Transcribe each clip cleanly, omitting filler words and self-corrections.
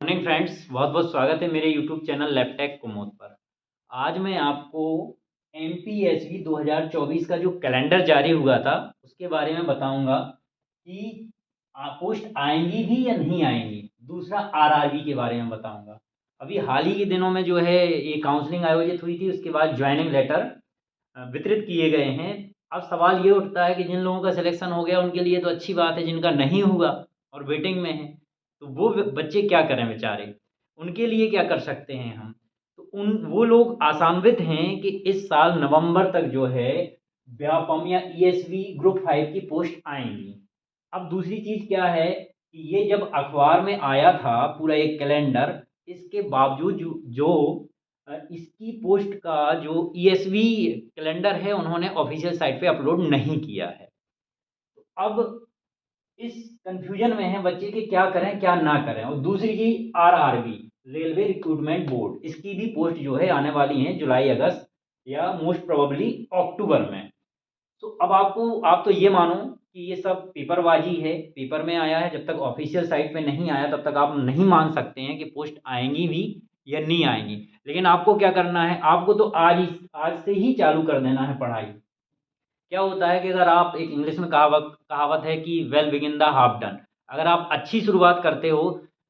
Morning friends, बहुत बहुत स्वागत है मेरे यूट्यूब चैनल लैपटेक कुमोद पर। आज मैं आपको एमपीएससी 2024 का जो कैलेंडर जारी हुआ था उसके बारे में बताऊंगा कि पोस्ट आएंगी भी या नहीं आएंगी। दूसरा आरआरबी के बारे में बताऊंगा। अभी हाल ही के दिनों में जो है ये काउंसलिंग आयोजित हुई थी, उसके बाद ज्वाइनिंग लेटर वितरित किए गए हैं। अब सवाल ये उठता है कि जिन लोगों का सिलेक्शन हो गया उनके लिए तो अच्छी बात है, जिनका नहीं हुआ और वेटिंग में है तो वो बच्चे क्या करें बेचारे, उनके लिए क्या कर सकते हैं हम। तो उन वो लोग आशान्वित हैं कि इस साल नवंबर तक जो है व्यापम या ईएसवी ग्रुप 5 की पोस्ट आएंगी। अब दूसरी चीज़ क्या है कि ये जब अखबार में आया था पूरा एक कैलेंडर, इसके बावजूद जो इसकी पोस्ट का जो ईएसवी कैलेंडर है उन्होंने ऑफिशियल साइट पे अपलोड नहीं किया है। अब इस कंफ्यूजन में है बच्चे कि क्या करें क्या ना करें। और दूसरी चीज आरआरबी रेलवे रिक्रूटमेंट बोर्ड, इसकी भी पोस्ट जो है आने वाली है जुलाई अगस्त या मोस्ट प्रोबेबली अक्टूबर में। तो अब आप तो ये मानो कि ये सब पेपरबाजी है, पेपर में आया है। जब तक ऑफिशियल साइट पे नहीं आया तब तक आप नहीं मान सकते हैं कि पोस्ट आएंगी भी या नहीं आएंगी। लेकिन आपको क्या करना है, आपको तो आज से ही चालू कर देना है पढ़ाई। क्या होता है कि अगर आप एक इंग्लिश में कहावत कहावत है कि well begin the half done. अगर आप अच्छी शुरुआत करते हो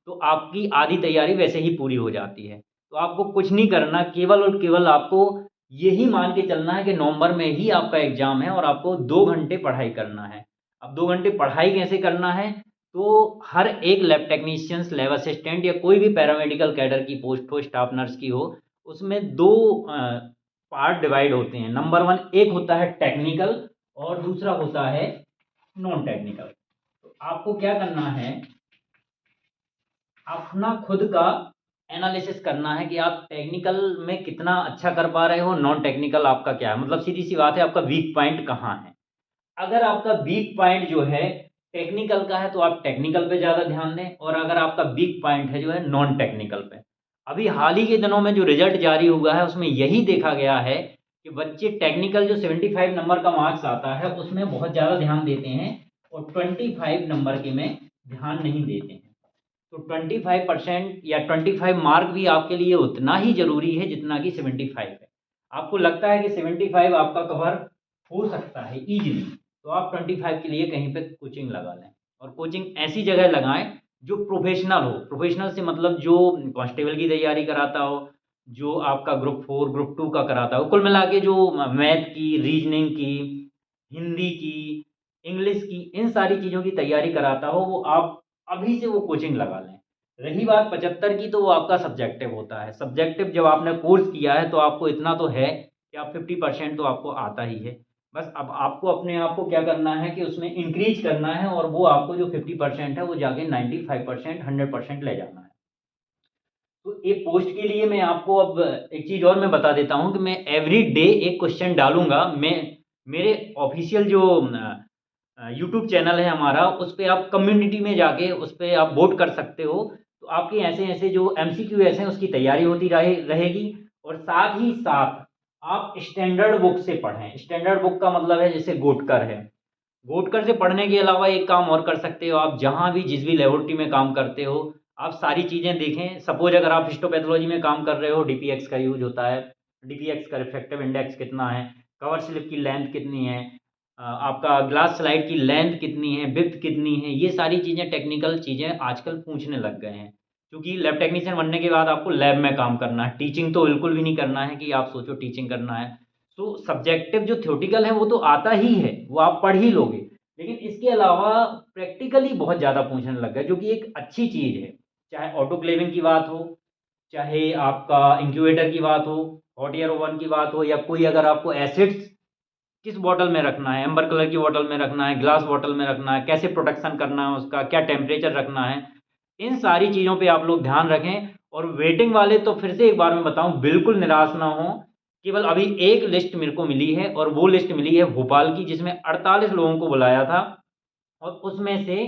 तो आपकी आधी तैयारी वैसे ही पूरी हो जाती है। तो आपको कुछ नहीं करना, केवल और केवल आपको यही मान के चलना है कि नवंबर में ही आपका एग्जाम है और आपको 2 घंटे पढ़ाई करना है। अब 2 घंटे पढ़ाई कैसे करना है, तो हर एक लैब टेक्नीशियंस, लैब असिस्टेंट या कोई भी पैरामेडिकल कैडर की पोस्ट हो, स्टाफ नर्स की हो, उसमें दो पार्ट डिवाइड होते हैं। नंबर वन एक होता है टेक्निकल और दूसरा होता है नॉन टेक्निकल। तो आपको क्या करना है, अपना खुद का एनालिसिस करना है कि आप टेक्निकल में कितना अच्छा कर पा रहे हो, नॉन टेक्निकल आपका क्या है। मतलब सीधी सी बात है, आपका वीक पॉइंट कहाँ है। अगर आपका वीक पॉइंट जो है टेक्निकल का है तो आप टेक्निकल पे ज़्यादा ध्यान दें, और अगर आपका वीक पॉइंट है जो है नॉन टेक्निकल पे। अभी हाल ही के दिनों में जो रिजल्ट जारी हुआ है उसमें यही देखा गया है कि बच्चे टेक्निकल जो 75 नंबर का मार्क्स आता है उसमें बहुत ज़्यादा ध्यान देते हैं और 25 नंबर के में ध्यान नहीं देते हैं। तो 25% या 25 मार्क भी आपके लिए उतना ही ज़रूरी है जितना कि 75 है। आपको लगता है कि 75 आपका कवर हो सकता है ईजिली, तो आप 25 के लिए कहीं पे कोचिंग लगा लें। और कोचिंग ऐसी जगह लगाएं जो प्रोफेशनल हो। प्रोफेशनल से मतलब जो कांस्टेबल की तैयारी कराता हो, जो आपका ग्रुप 4 ग्रुप 2 का कराता हो, कुल मिला के जो मैथ की, रीजनिंग की, हिंदी की, इंग्लिश की, इन सारी चीज़ों की तैयारी कराता हो, वो आप अभी से वो कोचिंग लगा लें। रही बात 75 की, तो वो आपका सब्जेक्टिव होता है। सब्जेक्टिव जब आपने कोर्स किया है तो आपको इतना तो है कि आप 50% तो आपको आता ही है। बस अब आपको अपने आप को क्या करना है कि उसमें इंक्रीज करना है और वो आपको जो 50% है वो जाके 95% 100% ले जाना है। तो एक पोस्ट के लिए मैं आपको अब एक चीज़ और मैं बता देता हूँ कि मैं एवरी डे एक क्वेश्चन डालूंगा। मैं मेरे ऑफिशियल जो यूट्यूब चैनल है हमारा, उस पर आप कम्युनिटी में जाके उस पर आप वोट कर सकते हो। तो आपके ऐसे ऐसे जो एमसीक्यू ऐसे हैं उसकी तैयारी होती रहेगी। और साथ ही साथ आप स्टैंडर्ड बुक से पढ़ें। स्टैंडर्ड बुक का मतलब है जैसे गोटकर है। गोटकर से पढ़ने के अलावा एक काम और कर सकते हो, आप जहाँ भी जिस भी लेबोरेटरी में काम करते हो आप सारी चीज़ें देखें। सपोज अगर आप हिस्टोपैथोलॉजी में काम कर रहे हो, डीपीएक्स का यूज होता है। डीपीएक्स का रिफ्रैक्टिव इंडेक्स कितना है, कवर स्लिप की लेंथ कितनी है, आपका ग्लास स्लाइड की लेंथ कितनी है, विड्थ कितनी है, ये सारी चीज़ें टेक्निकल चीज़ें आजकल पूछने लग गए हैं। क्योंकि लैब टेक्नीशियन बनने के बाद आपको लैब में काम करना है, टीचिंग तो बिल्कुल भी नहीं करना है कि आप सोचो टीचिंग करना है। तो सब्जेक्टिव जो थ्योरेटिकल है वो तो आता ही है, वो आप पढ़ ही लोगे। लेकिन इसके अलावा प्रैक्टिकली बहुत ज़्यादा पूछने लग गए, जो कि एक अच्छी चीज़ है। चाहे ऑटोक्लेविंग की बात हो, चाहे आपका इंक्यूबेटर की बात हो, हॉट एयर ओवन की बात हो, या कोई अगर आपको एसिड्स किस बॉटल में रखना है, एम्बर कलर की बॉटल में रखना है, ग्लास बॉटल में रखना है, कैसे प्रोटेक्शन करना है उसका, क्या टेम्परेचर रखना है, इन सारी चीज़ों पे आप लोग ध्यान रखें। और वेटिंग वाले तो फिर से एक बार मैं बताऊं, बिल्कुल निराश ना हो। केवल अभी एक लिस्ट मेरे को मिली है और वो लिस्ट मिली है भोपाल की, जिसमें 48 लोगों को बुलाया था और उसमें से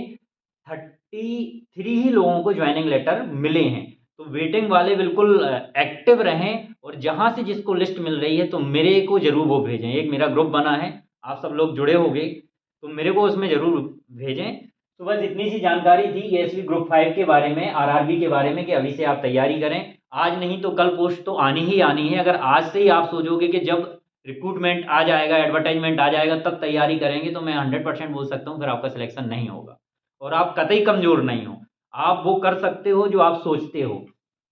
33 ही लोगों को ज्वाइनिंग लेटर मिले हैं। तो वेटिंग वाले बिल्कुल एक्टिव रहें और जहाँ से जिसको लिस्ट मिल रही है तो मेरे को ज़रूर वो भेजें। एक मेरा ग्रुप बना है, आप सब लोग जुड़े होंगे, तो मेरे को उसमें ज़रूर भेजें। तो बस इतनी सी जानकारी थी एएसपी ग्रुप 5 के बारे में, आरआरबी के बारे में, कि अभी से आप तैयारी करें। आज नहीं तो कल पोस्ट तो आनी ही आनी है। अगर आज से ही आप सोचोगे कि जब रिक्रूटमेंट आ जाएगा, एडवर्टाइजमेंट आ जाएगा तब तैयारी करेंगे, तो मैं 100% बोल सकता हूँ फिर आपका सिलेक्शन नहीं होगा। और आप कतई कमज़ोर नहीं हो, आप वो कर सकते हो जो आप सोचते हो।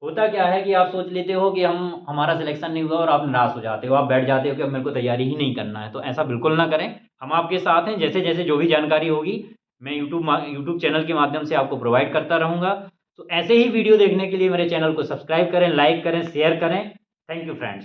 होता क्या है कि आप सोच लेते हो कि हमारा सिलेक्शन नहीं हुआ और आप निराश हो जाते हो, आप बैठ जाते हो कि अब मेरे को तैयारी ही नहीं करना है। तो ऐसा बिल्कुल ना करें, हम आपके साथ हैं। जैसे जैसे जो भी जानकारी होगी मैं यूट्यूब चैनल के माध्यम से आपको प्रोवाइड करता रहूँगा। तो ऐसे ही वीडियो देखने के लिए मेरे चैनल को सब्सक्राइब करें, लाइक करें, शेयर करें। Thank you friends.